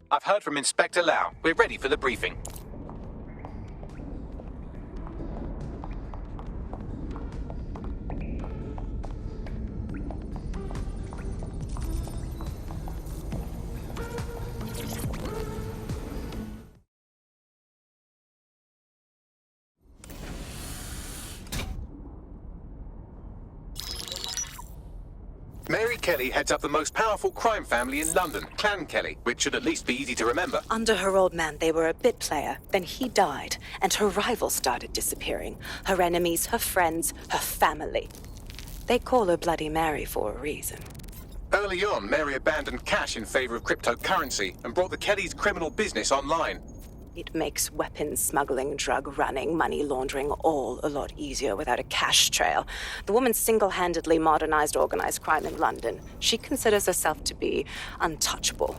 I've heard from Inspector Lau. We're ready for the briefing. Mary Kelly heads up the most powerful crime family in London, Clan Kelly, which should at least be easy to remember. Under her old man, they were a bit player. Then he died, and her rivals started disappearing. Her enemies, her friends, her family. They call her Bloody Mary for a reason. Early on, Mary abandoned cash in favor of cryptocurrency and brought the Kellys' criminal business online. It makes weapons smuggling, drug running, money laundering all a lot easier without a cash trail. The woman single-handedly modernized organized crime in London. She considers herself to be untouchable.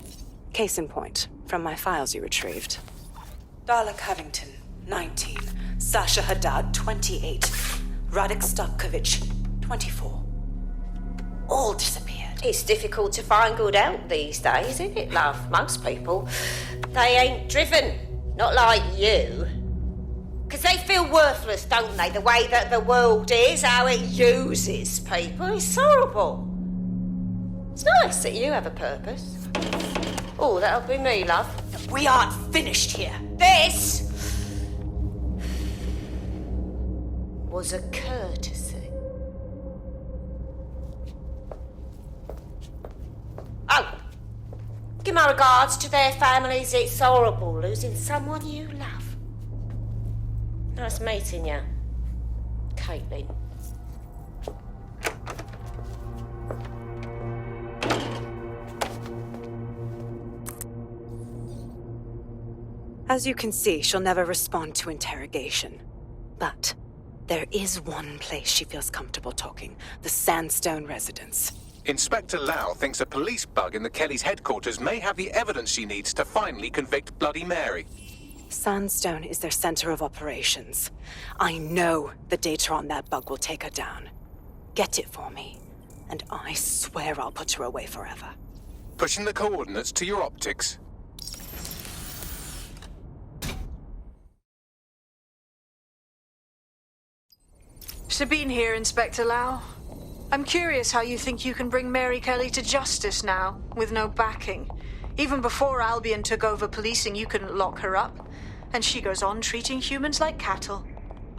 Case in point, from my files you retrieved. Darla Covington, 19. Sasha Haddad, 28. Radek Stavkovich, 24. All disappeared. It's difficult to find good help these days, isn't it, love? Most people, they ain't driven. Not like you. Because they feel worthless, don't they? The way that the world is, how it uses people. It's horrible. It's nice that you have a purpose. Oh, that'll be me, love. We aren't finished here. This was a courtesy. Oh! Give my regards to their families. It's horrible losing someone you love. Nice meeting you, Caitlin. As you can see, she'll never respond to interrogation. But there is one place she feels comfortable talking, the Sandstone residence. Inspector Lau thinks a police bug in the Kellys' headquarters may have the evidence she needs to finally convict Bloody Mary. Sandstone is their center of operations. I know the data on that bug will take her down. Get it for me, and I swear I'll put her away forever. Pushing the coordinates to your optics. Sabine here, Inspector Lau. I'm curious how you think you can bring Mary Kelly to justice now, with no backing. Even before Albion took over policing, you couldn't lock her up. And she goes on treating humans like cattle.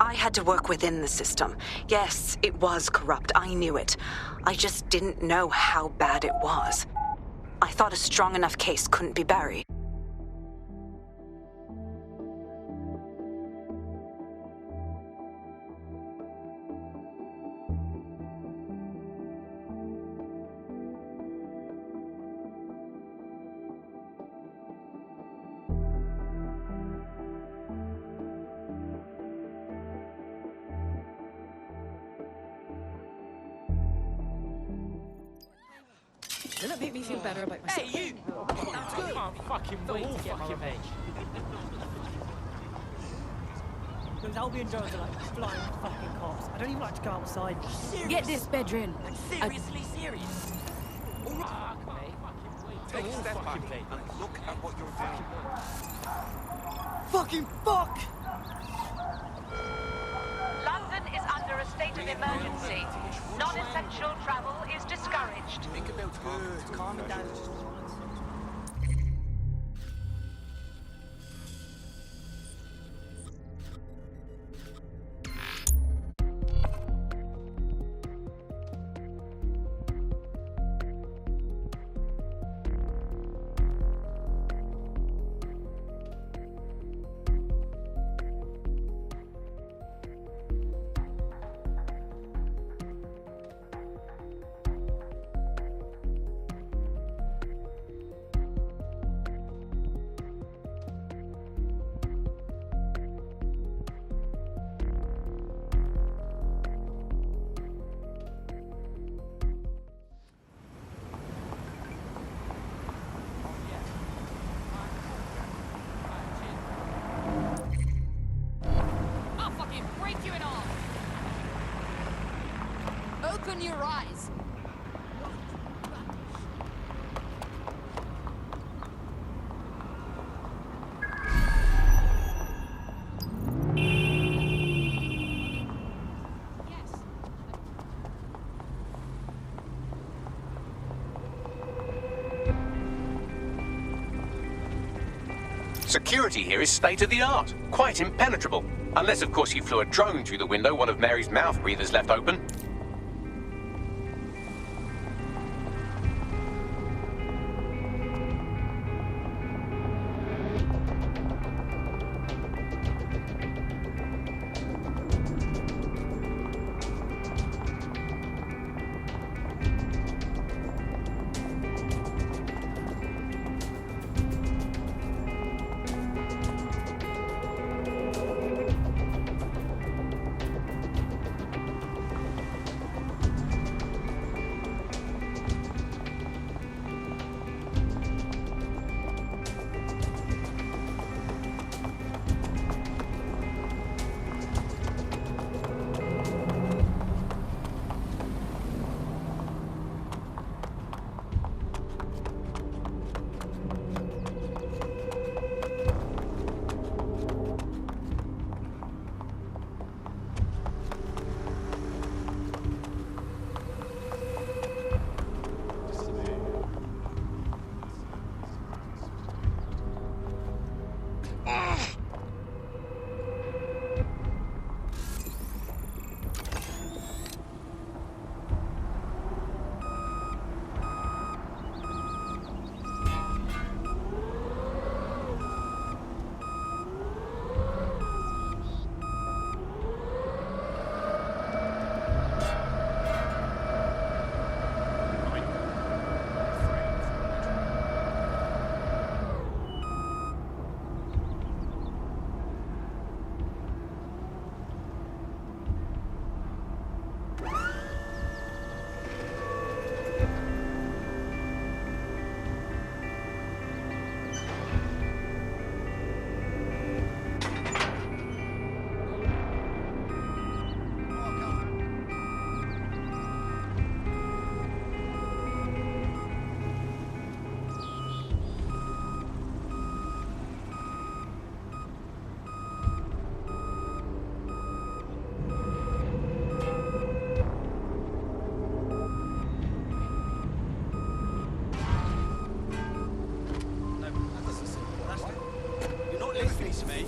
I had to work within the system. Yes, it was corrupt. I knew it. I just didn't know how bad it was. I thought a strong enough case couldn't be buried. Will it make me feel better about myself? Hey, you! I can't fucking wait to get my revenge. Those Albion drones are like flying fucking cops. I don't even like to go outside. Get this bedroom. Seriously serious. Fuck me. Take a step back and look at what you're doing. Fucking fuck! London is under a state of emergency. Non-essential travel is discouraged. Think about it. Calm down. Open your eyes. Security here is state-of-the-art, quite impenetrable. Unless, of course, you flew a drone through the window one of Mary's mouth breathers left open.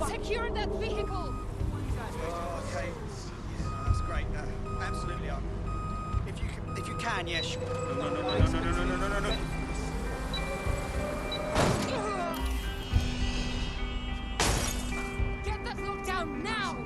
Secure that vehicle! Oh, okay. Yeah, that's great. Absolutely. If you can, yeah, sure. No. Get that locked down now!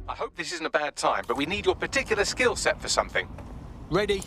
I hope this isn't a bad time, but we need your particular skill set for something. Ready?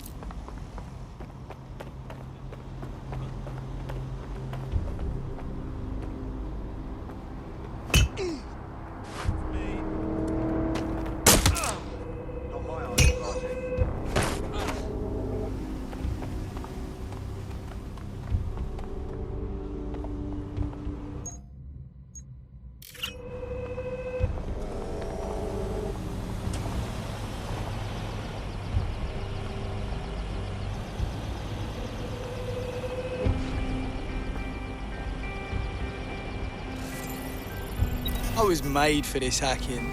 I was made for this hacking.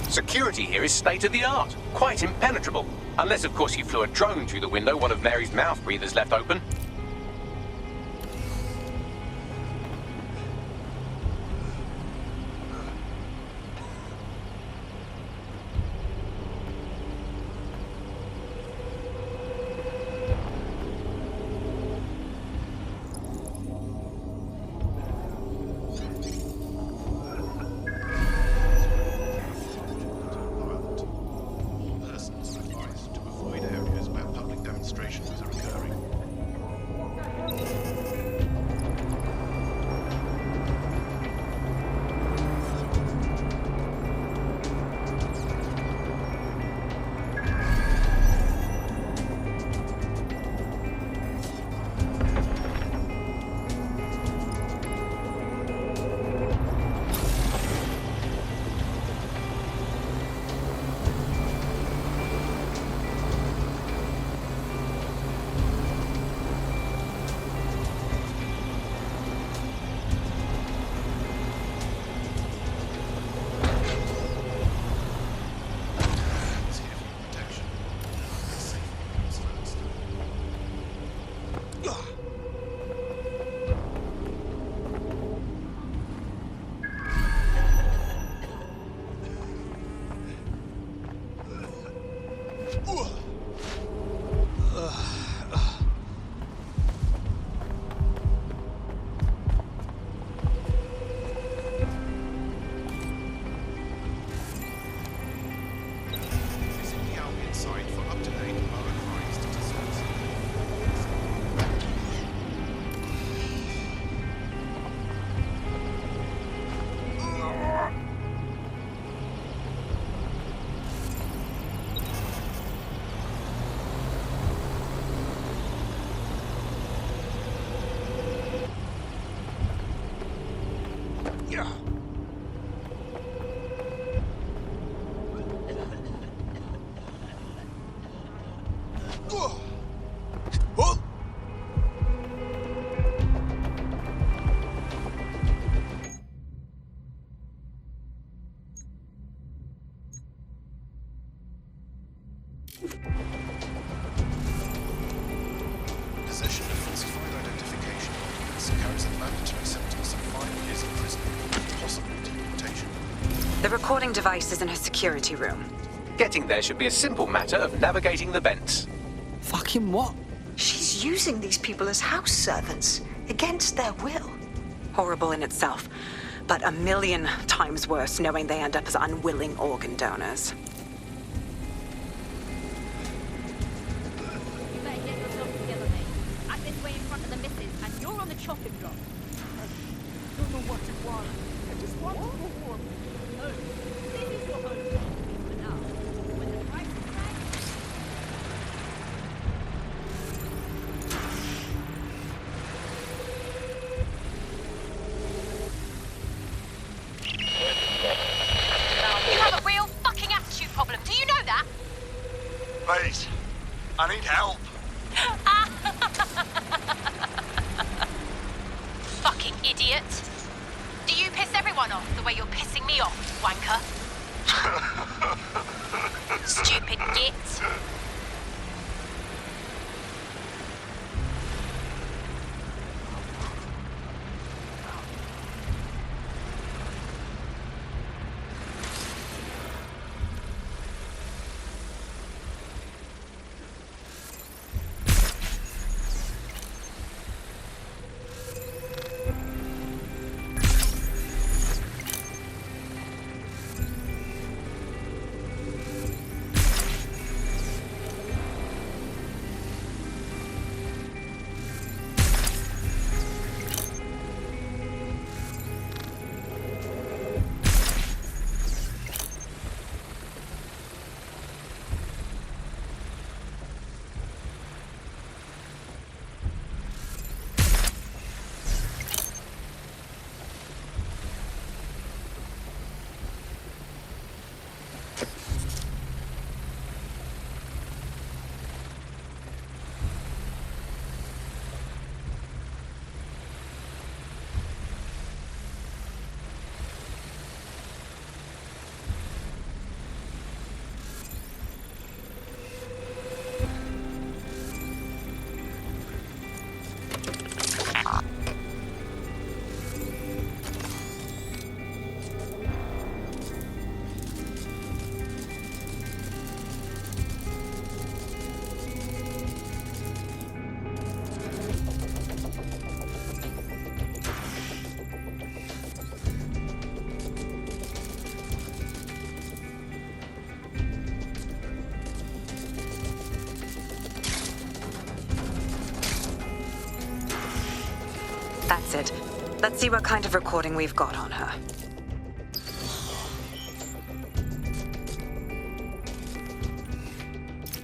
Security here is state-of-the-art, quite impenetrable. Unless, of course, you flew a drone through the window one of Mary's mouth breathers left open. Persons advised to avoid areas where public demonstrations are occurring. Visit the Albion site for up-to-date lower crimes statistics. Possession of falsified identification documents carries a mandatory sentence of 5 years in prison, possible deportation. The recording device is in her security room. Getting there should be a simple matter of navigating the vents. Fucking what? She's using these people as house servants, against their will. Horrible in itself, but a million times worse knowing they end up as unwilling organ donors. You better get yourself together, mate. Act this way in front of the missus, and you're on the chopping block. I don't know what you want. I just want to go home. Home. This is your home. For now. When the price is right. You have a real fucking attitude problem. Do you know that? Please, I need help. Fucking idiot. Do you piss everyone off the way you're pissing me off, wanker? Stupid git. That's it. Let's see what kind of recording we've got on her.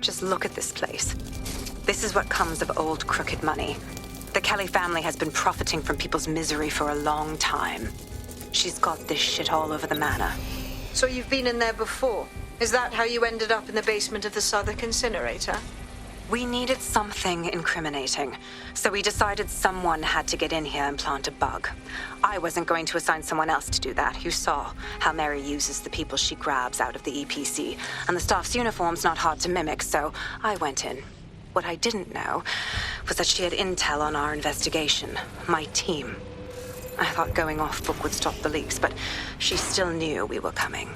Just look at this place. This is what comes of old crooked money. The Kelly family has been profiting from people's misery for a long time. She's got this shit all over the manor. So you've been in there before? Is that how you ended up in the basement of the Southwark incinerator? We needed something incriminating, so we decided someone had to get in here and plant a bug. I wasn't going to assign someone else to do that. You saw how Mary uses the people she grabs out of the EPC, and the staff's uniform's not hard to mimic, so I went in. What I didn't know was that she had intel on our investigation, my team. I thought going off book would stop the leaks, but she still knew we were coming.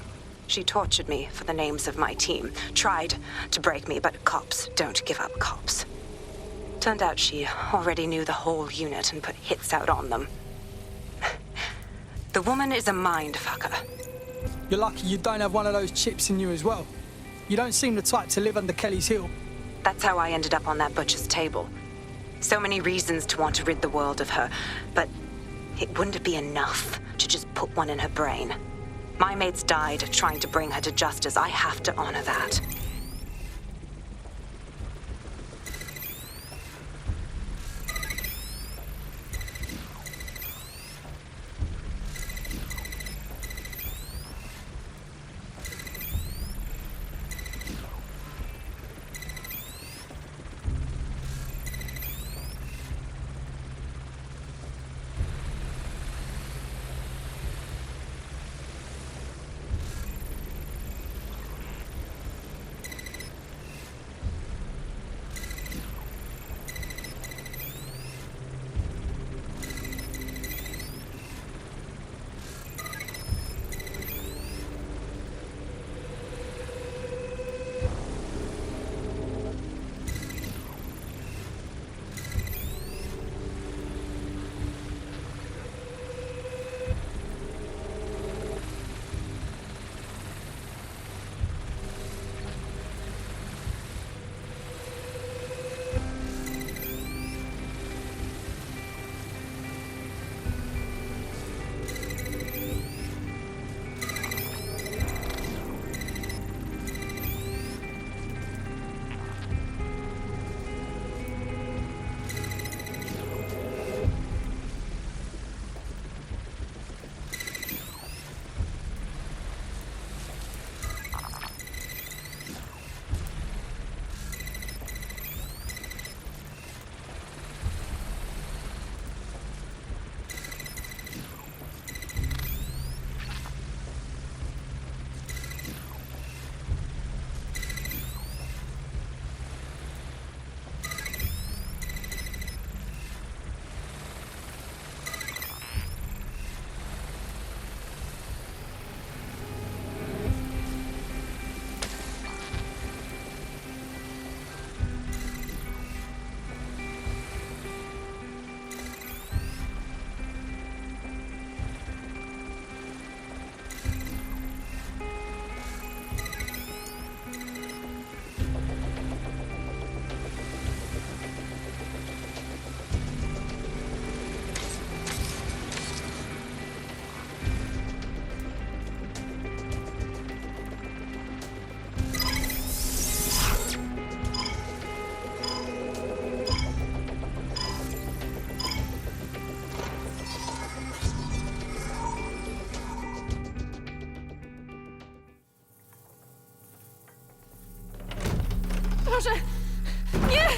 She tortured me for the names of my team, tried to break me, but cops don't give up cops. Turned out she already knew the whole unit and put hits out on them. The woman is a mind fucker. You're lucky you don't have one of those chips in you as well. You don't seem the type to live under Kelly's heel. That's how I ended up on that butcher's table. So many reasons to want to rid the world of her, but it wouldn't be enough to just put one in her brain. My mates died trying to bring her to justice. I have to honor that. Proszę! Nie!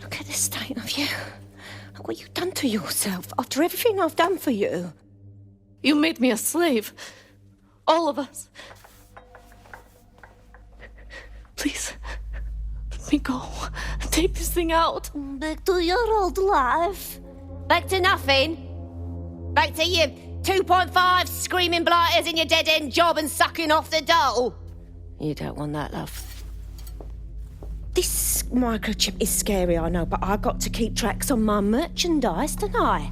Look at the state of you. Look what you've done to yourself after everything I've done for you. You made me a slave. All of us. Please, let me go. Take this thing out. Back to your old life. Back to nothing. Back to you 2.5 screaming blighters in your dead-end job and sucking off the dole. You don't want that, love. This microchip is scary, I know, but I got to keep tracks on my merchandise, don't I?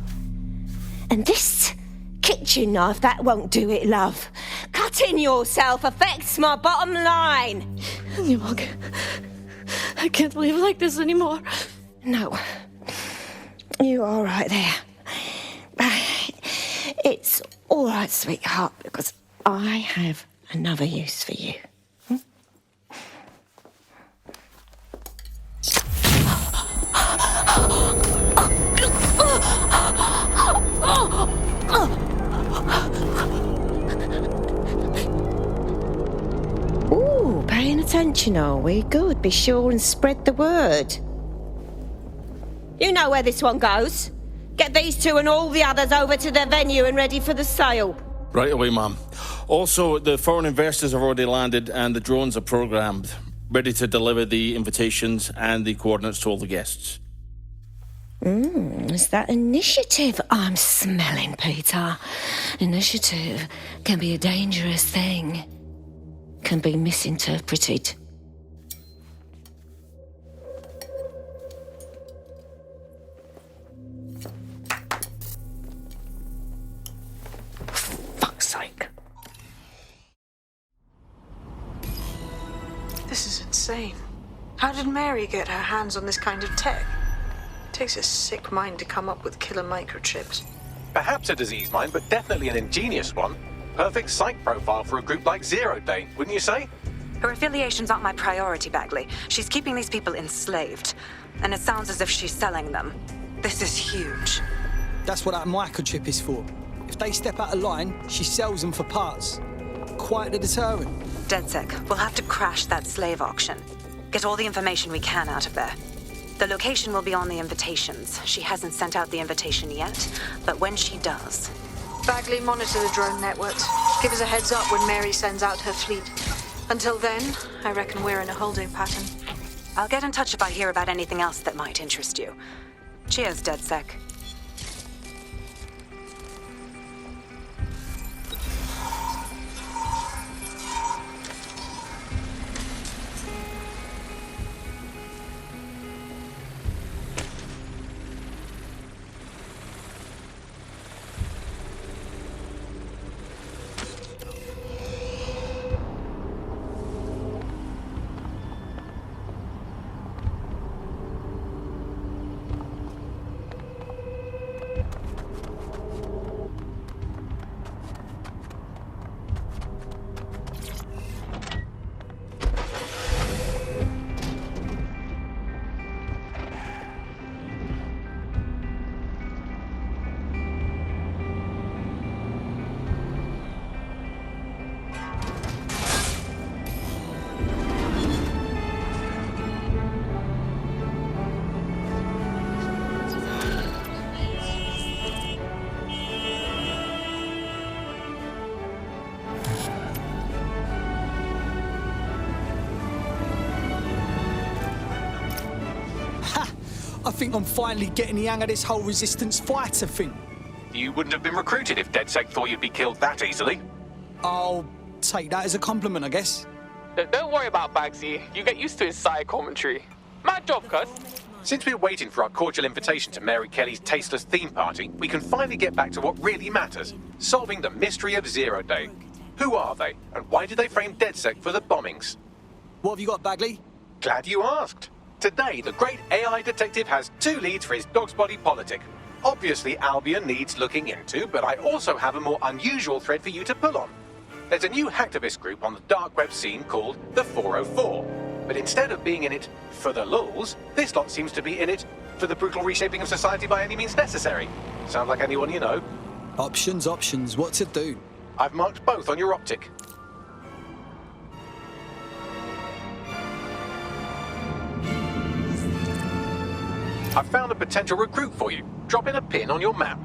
And this kitchen knife, that won't do it, love. Cutting yourself affects my bottom line. Look, I can't live like this anymore. No, you're all right there. It's all right, sweetheart, because I have another use for you. Ooh, paying attention, are we? Good. Be sure and spread the word. You know where this one goes. Get these two and all the others over to their venue and ready for the sale. Right away, ma'am. Also, the foreign investors have already landed and the drones are programmed, ready to deliver the invitations and the coordinates to all the guests. It's that initiative I'm smelling, Peter. Initiative can be a dangerous thing. Can be misinterpreted. Fuck's sake. This is insane. How did Mary get her hands on this kind of tech? It takes a sick mind to come up with killer microchips. Perhaps a disease mind, but definitely an ingenious one. Perfect psych profile for a group like Zero Day, wouldn't you say? Her affiliations aren't my priority, Bagley. She's keeping these people enslaved. And it sounds as if she's selling them. This is huge. That's what that microchip is for. If they step out of line, she sells them for parts. Quite a deterrent. DedSec, we'll have to crash that slave auction. Get all the information we can out of there. The location will be on the invitations. She hasn't sent out the invitation yet, but when she does... Bagley, monitor the drone networks. Give us a heads up when Mary sends out her fleet. Until then, I reckon we're in a holding pattern. I'll get in touch if I hear about anything else that might interest you. Cheers, DedSec. I think I'm finally getting the hang of this whole resistance fighter thing. You wouldn't have been recruited if DedSec thought you'd be killed that easily. I'll take that as a compliment, I guess. Don't worry about Bagsy. You get used to his side commentary. Mad job, cuz. Since we're waiting for our cordial invitation to Mary Kelly's tasteless theme party, we can finally get back to what really matters, solving the mystery of Zero Day. Who are they, and why did they frame DedSec for the bombings? What have you got, Bagley? Glad you asked. Today, the great AI detective has 2 leads for his dog's body politic. Obviously, Albion needs looking into, but I also have a more unusual thread for you to pull on. There's a new hacktivist group on the dark web scene called the 404. But instead of being in it for the lulz, this lot seems to be in it for the brutal reshaping of society by any means necessary. Sound like anyone you know? Options, what to do? I've marked both on your optic. I've found a potential recruit for you. Drop in a pin on your map.